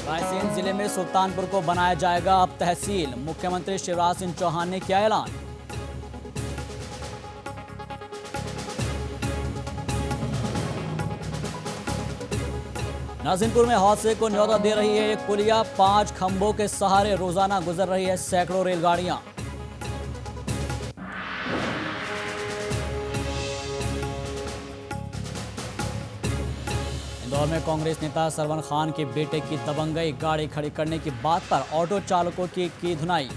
रायसेन जिले में सुल्तानपुर को बनाया जाएगा अब तहसील, मुख्यमंत्री शिवराज सिंह चौहान ने किया ऐलान। नरसिंहपुर में हादसे को न्योता दे रही है एक पुलिया, 5 खंभों के सहारे रोजाना गुजर रही है सैकड़ों रेलगाड़ियां। इंदौर में कांग्रेस नेता सरवन खान के बेटे की दबंगई, गाड़ी खड़ी करने की बात पर ऑटो चालकों की धुनाई।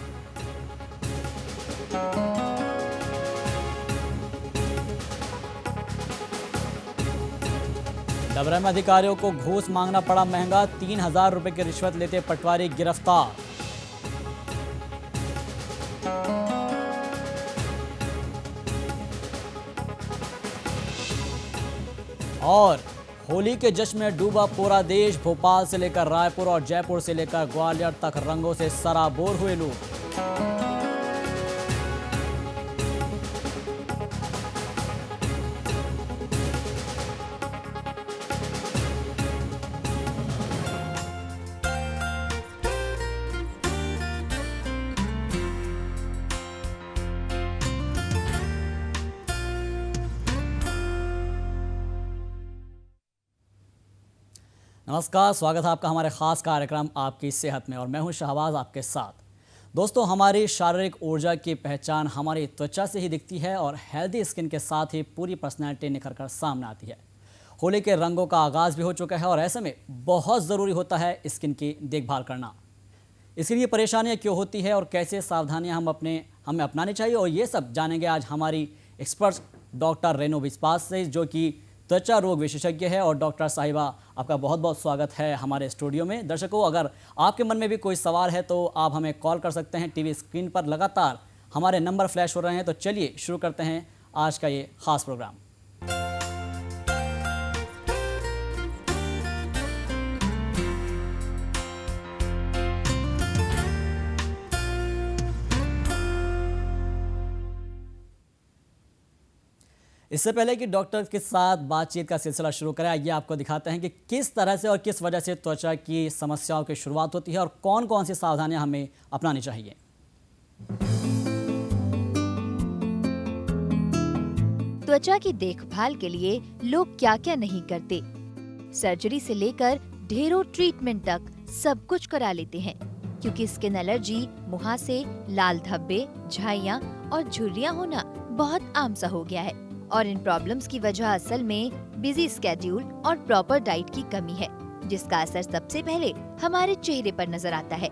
डबरा में अधिकारियों को घूस मांगना पड़ा महंगा, 3000 रुपए की रिश्वत लेते पटवारी गिरफ्तार। और होली के जश्न में डूबा पूरा देश, भोपाल से लेकर रायपुर और जयपुर से लेकर ग्वालियर तक रंगों से सराबोर हुए लोग। नमस्कार, स्वागत है आपका हमारे खास कार्यक्रम आपकी सेहत में और मैं हूं शहबाज आपके साथ। दोस्तों, हमारी शारीरिक ऊर्जा की पहचान हमारी त्वचा से ही दिखती है और हेल्दी स्किन के साथ ही पूरी पर्सनैलिटी निखर कर सामने आती है। होली के रंगों का आगाज़ भी हो चुका है और ऐसे में बहुत ज़रूरी होता है स्किन की देखभाल करना। इसके लिए परेशानियाँ क्यों होती है और कैसे सावधानियाँ हमें अपनानी चाहिए, और ये सब जानेंगे आज हमारी एक्सपर्ट डॉक्टर रेनू विश्वास से, जो कि त्वचा रोग विशेषज्ञ है। और डॉक्टर साहिबा, आपका बहुत बहुत स्वागत है हमारे स्टूडियो में। दर्शकों, अगर आपके मन में भी कोई सवाल है तो आप हमें कॉल कर सकते हैं। टीवी स्क्रीन पर लगातार हमारे नंबर फ्लैश हो रहे हैं। तो चलिए शुरू करते हैं आज का ये खास प्रोग्राम। इससे पहले कि डॉक्टर के साथ बातचीत का सिलसिला शुरू करें, आइए आपको दिखाते हैं कि किस तरह से और किस वजह से त्वचा की समस्याओं की शुरुआत होती है और कौन कौन सी सावधानियां हमें अपनानी चाहिए। त्वचा की देखभाल के लिए लोग क्या क्या नहीं करते। सर्जरी से लेकर ढेरों ट्रीटमेंट तक सब कुछ करा लेते हैं, क्योंकि स्किन एलर्जी, मुहासे, लाल धब्बे, झाइयाँ और झुर्रियाँ होना बहुत आम सा हो गया है। और इन प्रॉब्लम्स की वजह असल में बिजी स्केड्यूल और प्रॉपर डाइट की कमी है, जिसका असर सबसे पहले हमारे चेहरे पर नजर आता है।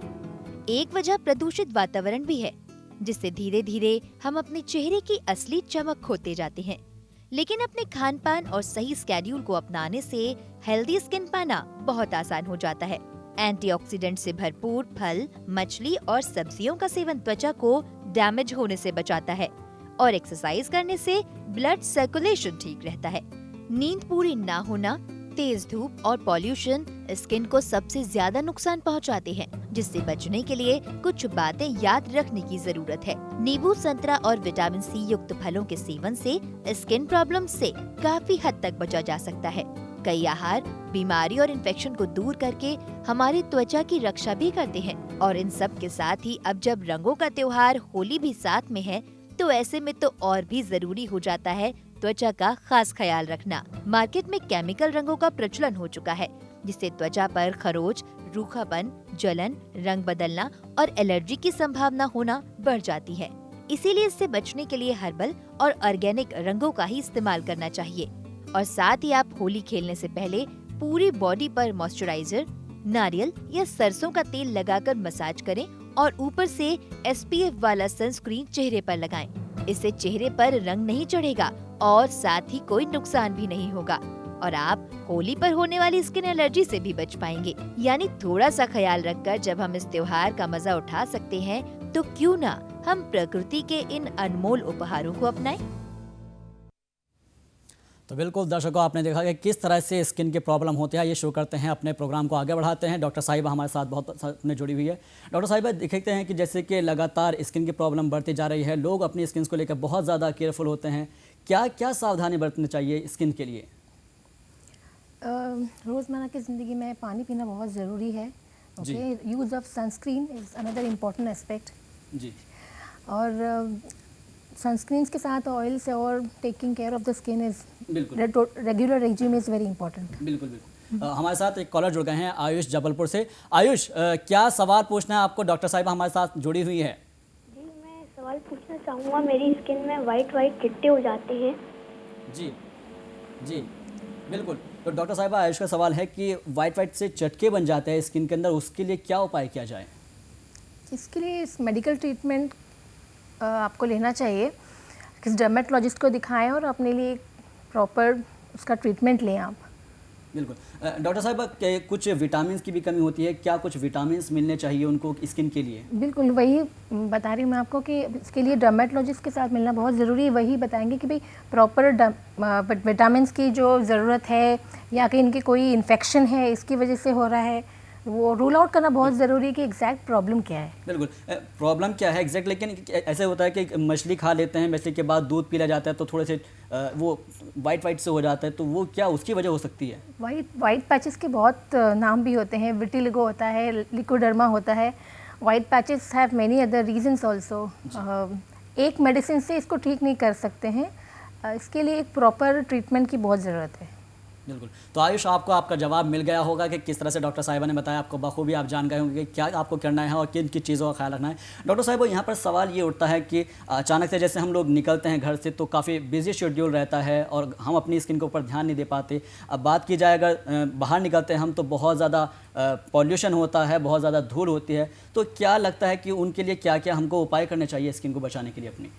एक वजह प्रदूषित वातावरण भी है, जिससे धीरे धीरे हम अपने चेहरे की असली चमक खोते जाते हैं। लेकिन अपने खान पान और सही स्केड्यूल को अपनाने से हेल्दी स्किन पाना बहुत आसान हो जाता है। एंटीऑक्सीडेंट से भरपूर फल, मछली और सब्जियों का सेवन त्वचा को डैमेज होने से बचाता है और एक्सरसाइज करने से ब्लड सर्कुलेशन ठीक रहता है। नींद पूरी ना होना, तेज धूप और पॉल्यूशन स्किन को सबसे ज्यादा नुकसान पहुंचाते हैं, जिससे बचने के लिए कुछ बातें याद रखने की जरूरत है। नींबू, संतरा और विटामिन सी युक्त फलों के सेवन से स्किन प्रॉब्लम से काफी हद तक बचा जा सकता है। कई आहार बीमारी और इन्फेक्शन को दूर करके हमारी त्वचा की रक्षा भी करते हैं। और इन सब के साथ ही अब जब रंगों का त्योहार होली भी साथ में है, तो ऐसे में तो और भी जरूरी हो जाता है त्वचा का खास ख्याल रखना। मार्केट में केमिकल रंगों का प्रचलन हो चुका है, जिससे त्वचा पर खरोच, रूखापन, जलन, रंग बदलना और एलर्जी की संभावना होना बढ़ जाती है। इसीलिए इससे बचने के लिए हर्बल और ऑर्गेनिक रंगों का ही इस्तेमाल करना चाहिए। और साथ ही आप होली खेलने से पहले पूरी बॉडी पर मॉइस्चराइजर, नारियल या सरसों का तेल लगाकर मसाज करें और ऊपर से SPF वाला सनस्क्रीन चेहरे पर लगाएं। इससे चेहरे पर रंग नहीं चढ़ेगा और साथ ही कोई नुकसान भी नहीं होगा और आप होली पर होने वाली स्किन एलर्जी से भी बच पाएंगे। यानी थोड़ा सा ख्याल रखकर जब हम इस त्योहार का मजा उठा सकते हैं, तो क्यों ना हम प्रकृति के इन अनमोल उपहारों को अपनाएं। तो बिल्कुल दर्शकों, आपने देखा कि किस तरह से स्किन की प्रॉब्लम होती है। ये शुरू करते हैं, अपने प्रोग्राम को आगे बढ़ाते हैं। डॉक्टर साहिबा हमारे साथ बहुत साथ में जुड़ी हुई है। डॉक्टर साहिबा, देखते हैं कि जैसे कि लगातार स्किन की प्रॉब्लम बढ़ती जा रही है, लोग अपनी स्किन को लेकर बहुत ज़्यादा केयरफुल होते हैं। क्या क्या सावधानी बरतनी चाहिए स्किन के लिए? रोज़मर्रा की ज़िंदगी में पानी पीना बहुत ज़रूरी है। Okay, use of sunscreen is another important aspect. जी। और सनस्क्रीन्स के साथ ऑयल से और taking care of the skin is बिल्कुल regular regime is very important. बिल्कुल बिल्कुल। हमारे साथ एक कॉलर जुड़ गए हैं, आयुष जबलपुर से। आयुष, क्या सवाल पूछना है आपको? डॉक्टर साहिबा हमारे साथ जुड़ी हुई है। जी, मैं सवाल पूछना चाहूँगा। मेरी स्किन में वाइट चिट्टे हो जाते हैं। जी जी बिल्कुल। तो डॉक्टर साहिबा, आयुष का सवाल है कि वाइट से चटके बन जाते हैं स्किन के अंदर, उसके लिए क्या उपाय किया जाए? इसके लिए इस मेडिकल ट्रीटमेंट आपको लेना चाहिए। किसी डर्मेटोलॉजिस्ट को दिखाएं और अपने लिए प्रॉपर उसका ट्रीटमेंट लें आप। बिल्कुल। डॉक्टर साहिबा, कुछ विटामिन की भी कमी होती है, क्या कुछ विटामिन मिलने चाहिए उनको स्किन के लिए? बिल्कुल, वही बता रही हूँ मैं आपको कि इसके लिए डर्मेटोलॉजिस्ट के साथ मिलना बहुत ज़रूरी है। वही बताएंगे कि भाई प्रॉपर विटामिन की जो ज़रूरत है या कि इनकी कोई इन्फेक्शन है इसकी वजह से हो रहा है, वो रूल आउट करना बहुत ज़रूरी है कि एग्जैक्ट प्रॉब्लम क्या है। बिल्कुल, प्रॉब्लम क्या है एग्जैक्ट। लेकिन ऐसे होता है कि मछली खा लेते हैं, मछली के बाद दूध पी लिया जाता है तो थोड़े से वो वाइट से हो जाता है, तो वो क्या उसकी वजह हो सकती है? वाइट पैचेस के बहुत नाम भी होते हैं। विटिलिगो होता है, लिकोडर्मा होता है। White patches have many other reasons also. एक मेडिसिन से इसको ठीक नहीं कर सकते हैं। इसके लिए एक प्रॉपर ट्रीटमेंट की बहुत ज़रूरत है। बिल्कुल। तो आयुष, आपको आपका जवाब मिल गया होगा कि किस तरह से डॉक्टर साहिबा ने बताया, आपको बखूबी आप जान गए होंगे कि क्या आपको करना है और किन किन चीज़ों का ख्याल रखना है। डॉक्टर साहिबा, यहाँ पर सवाल ये उठता है कि अचानक से जैसे हम लोग निकलते हैं घर से तो काफ़ी बिजी शेड्यूल रहता है और हम अपनी स्किन के ऊपर ध्यान नहीं दे पाते। अब बात की जाए अगर बाहर निकलते हैं हम तो बहुत ज़्यादा पॉल्यूशन होता है, बहुत ज़्यादा धूल होती है, तो क्या लगता है कि उनके लिए क्या क्या हमको उपाय करने चाहिए स्किन को बचाने के लिए अपनी?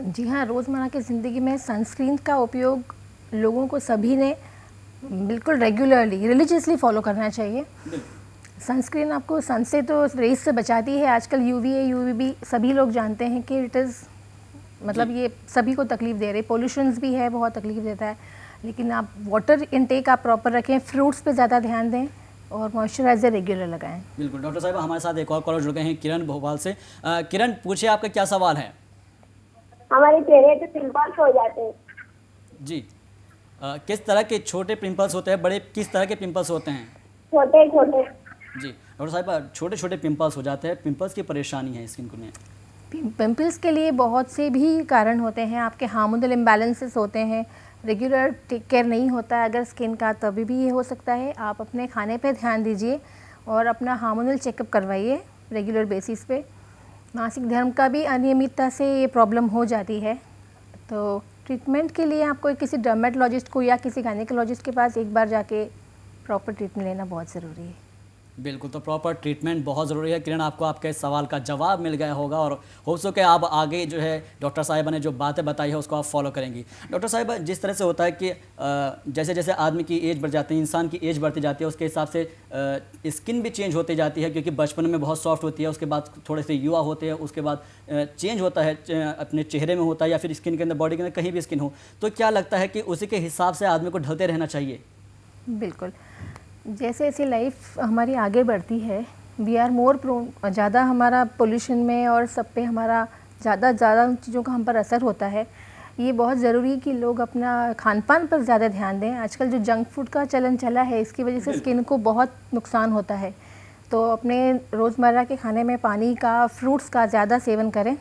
जी हाँ, रोज़मर्रा की ज़िंदगी में सनस्क्रीन का उपयोग लोगों को सभी ने बिल्कुल रेगुलरली रिलीजियसली फॉलो करना चाहिए। सनस्क्रीन आपको सन से तो रेस से बचाती है। आजकल यूवीए यूवीबी सभी लोग जानते हैं कि इट इज़ मतलब ये सभी को तकलीफ़ दे रही। पोल्यूशंस भी है, बहुत तकलीफ़ देता है। लेकिन आप वाटर इनटेक आप प्रॉपर रखें, फ्रूट्स पे ज़्यादा ध्यान दें और मॉइस्चराइजर रेगुलर लगाएं। बिल्कुल। डॉक्टर साहिबा, हमारे साथ एक और कॉलर जुड़ गए हैं, किरण भोपाल से। किरण, पूछिए आपका क्या सवाल है? हमारे चेहरे पे पिंपल्स हो जाते हैं। जी। किस तरह के छोटे पिंपल्स होते हैं, बड़े किस तरह के पिंपल्स होते हैं? छोटे छोटे। जी डॉक्टर साहिबा, छोटे छोटे पिंपल्स हो जाते हैं, पिंपल्स की परेशानी है स्किन को में? पिंपल्स के लिए बहुत से भी कारण होते हैं। आपके हार्मोनल इम्बैलेंसेस होते हैं, रेगुलर टेक केयर नहीं होता है अगर स्किन का, तभी भी ये हो सकता है। आप अपने खाने पे ध्यान दीजिए और अपना हार्मोनल चेकअप करवाइए रेगुलर बेसिस पे। मासिक धर्म का भी अनियमितता से ये प्रॉब्लम हो जाती है। तो ट्रीटमेंट के लिए आपको किसी डर्मेटोलॉजिस्ट को या किसी गायनेकोलॉजिस्ट के पास एक बार जाके प्रॉपर ट्रीटमेंट लेना बहुत ज़रूरी है। बिल्कुल, तो प्रॉपर ट्रीटमेंट बहुत ज़रूरी है। किरण, आपको आपके सवाल का जवाब मिल गया होगा और हो सके आप आगे जो है डॉक्टर साहिबा ने जो बातें बताई है उसको आप फॉलो करेंगी। डॉक्टर साहिबा, जिस तरह से होता है कि जैसे जैसे आदमी की एज बढ़ जाती है, इंसान की एज बढ़ती जाती है, उसके हिसाब से स्किन भी चेंज होती जाती है, क्योंकि बचपन में बहुत सॉफ्ट होती है, उसके बाद थोड़े से युवा होते हैं, उसके बाद चेंज होता है, अपने चेहरे में होता है या फिर स्किन के अंदर, बॉडी के अंदर कहीं भी स्किन हो, तो क्या लगता है कि उसी के हिसाब से आदमी को ढलते रहना चाहिए? बिल्कुल, जैसे जैसे लाइफ हमारी आगे बढ़ती है, वी आर मोर प्रोन, ज़्यादा हमारा पोल्यूशन में और सब पे हमारा ज़्यादा चीज़ों का हम पर असर होता है। ये बहुत ज़रूरी है कि लोग अपना खान पान पर ज़्यादा ध्यान दें। आजकल जो जंक फूड का चलन चला है, इसकी वजह से स्किन को बहुत नुकसान होता है। तो अपने रोज़मर्रा के खाने में पानी का, फ्रूट्स का ज़्यादा सेवन करें।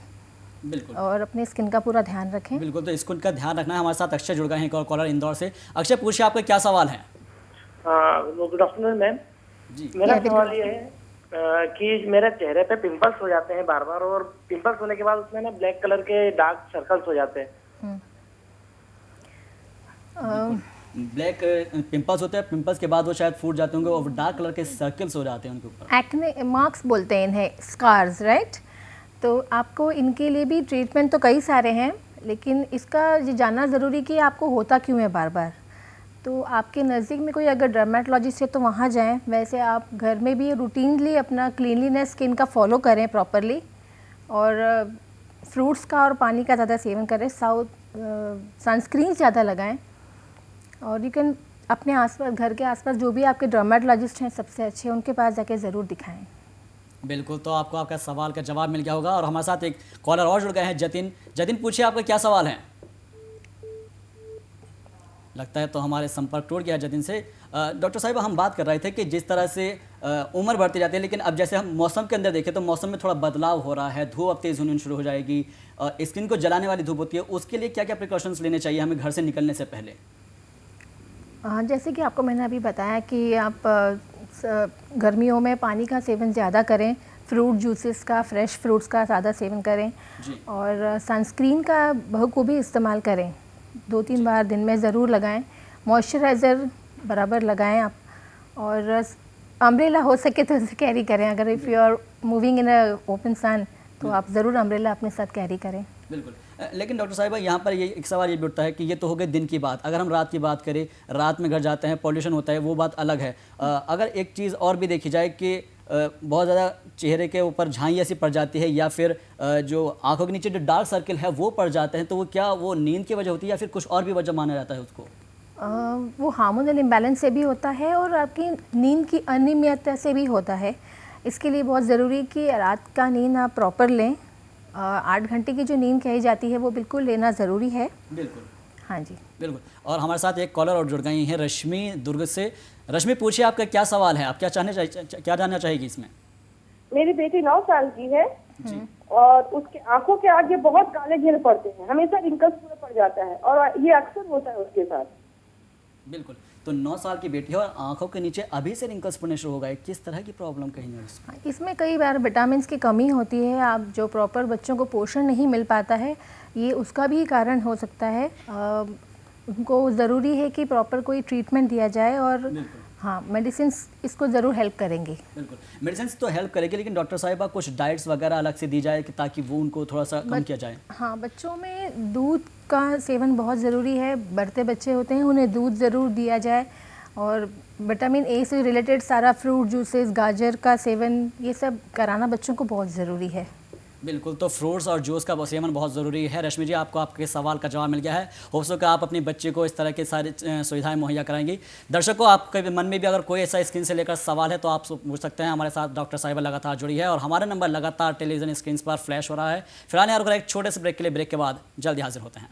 बिल्कुल। और अपने स्किन का पूरा ध्यान रखें। बिल्कुल, तो स्किन का ध्यान रखना है। हमारे साथ अक्षय जुड़ गए हैं, एक और कॉलर इंदौर से। अक्षय, पूछिए आपका क्या सवाल है? गुड आफ्टरनून मैम जी। मेरा सवाल ये है कि मेरे चेहरे पे पिंपल्स हो जाते हैं बार बार, और पिंपल्स होने के बाद उसमें ना ब्लैक कलर के डार्क सर्कल्स हो जाते हैं। ब्लैक पिंपल्स होते हैं, पिंपल्स के बाद वो शायद फूट जाते होंगे और डार्क कलर के सर्कल्स हो जाते हैं उनके ऊपर। एक्ने मार्क्स बोलते हैं इन्हें, स्कार्स, राइट। तो आपको इनके लिए भी ट्रीटमेंट तो कई सारे हैं, लेकिन इसका ये जानना ज़रूरी कि आपको होता क्यों है बार बार। तो आपके नज़दीक में कोई अगर डर्मेटोलॉजिस्ट है तो वहाँ जाएं। वैसे आप घर में भी रूटीनली अपना क्लीनलीनेस स्किन का फॉलो करें प्रॉपरली, और फ्रूट्स का और पानी का ज़्यादा सेवन करें। सनस्क्रीन ज़्यादा लगाएं और यू कैन अपने आसपास, घर के आसपास जो भी आपके डर्मेटोलॉजिस्ट हैं सबसे अच्छे, उनके पास जाके ज़रूर दिखाएं। बिल्कुल, तो आपको आपका सवाल का जवाब मिल गया होगा। और हमारे साथ एक कॉलर और जुड़ गए हैं, जतिन। जतिन, पूछिए आपका क्या सवाल है। लगता है तो हमारे संपर्क टूट गया जतिन से। डॉक्टर साहिब, हम बात कर रहे थे कि जिस तरह से उम्र बढ़ती जाती है, लेकिन अब जैसे हम मौसम के अंदर देखें तो मौसम में थोड़ा बदलाव हो रहा है, धूप अब तेज़ होनी शुरू हो जाएगी, स्किन को जलाने वाली धूप होती है, उसके लिए क्या क्या प्रिकॉशंस लेने चाहिए हमें घर से निकलने से पहले? जैसे कि आपको मैंने अभी बताया कि आप गर्मियों में पानी का सेवन ज़्यादा करें, फ्रूट जूसेस का, फ्रेश फ्रूट्स का ज़्यादा सेवन करें और सनस्क्रीन का बखूबी इस्तेमाल करें, 2-3 बार दिन में ज़रूर लगाएं। मॉइस्चराइज़र बराबर लगाएं आप, और अम्ब्रेला हो सके तो उसे कैरी करें। अगर if you are moving in a open sun तो आप ज़रूर अम्ब्रेला अपने साथ कैरी करें। बिल्कुल। लेकिन डॉक्टर साहिबा, यहाँ पर ये एक सवाल ये भी उठता है कि ये तो हो गई दिन की बात, अगर हम रात की बात करें, रात में घर जाते हैं, पॉल्यूशन होता है, वो बात अलग है। अगर एक चीज़ और भी देखी जाए कि बहुत ज़्यादा चेहरे के ऊपर झाई ऐसी पड़ जाती है, या फिर जो आंखों के नीचे जो डार्क सर्किल है वो पड़ जाते हैं, तो वो क्या वो नींद की वजह होती है या फिर कुछ और भी वजह माना जाता है उसको? वो हार्मोनल इम्बैलेंस से भी होता है और आपकी नींद की अनियमितता से भी होता है। इसके लिए बहुत ज़रूरी है कि रात का नींद आप प्रॉपर लें। 8 घंटे की जो नींद कही जाती है वो बिल्कुल लेना ज़रूरी है। बिल्कुल, हाँ जी, बिल्कुल। और हमारे साथ एक कॉलर और जुड़ गई हैं, रश्मि दुर्ग से। रश्मि, पूछिए आपका क्या सवाल है, आप क्या जानना चाहेगी इसमें? मेरी बेटी 9 साल की है और उसके आंखों के आगे बहुत काले घेर पड़ते हैं, हमेशा रिंकल्स पूरा पड़ जाता है और ये अक्सर होता है उसके साथ। बिल्कुल, तो 9 साल की बेटी है और आंखों के नीचे अभी से रिंकल्स पड़ने शुरू हो गए, किस तरह की प्रॉब्लम कहीं है उसको? इसमें कई बार विटामिन की कमी होती है, आप जो प्रॉपर बच्चों को पोषण नहीं मिल पाता है, ये उसका भी कारण हो सकता है। उनको ज़रूरी है कि प्रॉपर कोई ट्रीटमेंट दिया जाए और हाँ, मेडिसिन इसको ज़रूर हेल्प करेंगी। बिल्कुल, मेडिसिन तो हेल्प करेगी, लेकिन डॉक्टर साहिबा कुछ डाइट्स वगैरह अलग से दी जाए कि ताकि वो उनको थोड़ा सा कम किया जाए? हाँ, बच्चों में दूध का सेवन बहुत ज़रूरी है। बढ़ते बच्चे होते हैं, उन्हें दूध ज़रूर दिया जाए और विटामिन ए से रिलेटेड सारा फ्रूट जूसेस, गाजर का सेवन, ये सब कराना बच्चों को बहुत ज़रूरी है। बिल्कुल, तो फ्रूट्स और जूस का सेवन बहुत ज़रूरी है। रश्मि जी, आपको आपके सवाल का जवाब मिल गया है। हो सके आप अपने बच्चे को इस तरह की सारी सुविधाएं मुहैया कराएंगी। दर्शकों, आपके मन में भी अगर कोई ऐसा स्क्रीन से लेकर सवाल है तो आप पूछ सकते हैं। हमारे साथ डॉक्टर साहिबा लगातार जुड़ी है और हमारा नंबर लगातार टेलीविजन स्क्रीन पर फ्लैश हो रहा है। फिलहाल यहाँ एक छोटे से ब्रेक के लिए, ब्रेक के बाद जल्दी हाजिर होते हैं।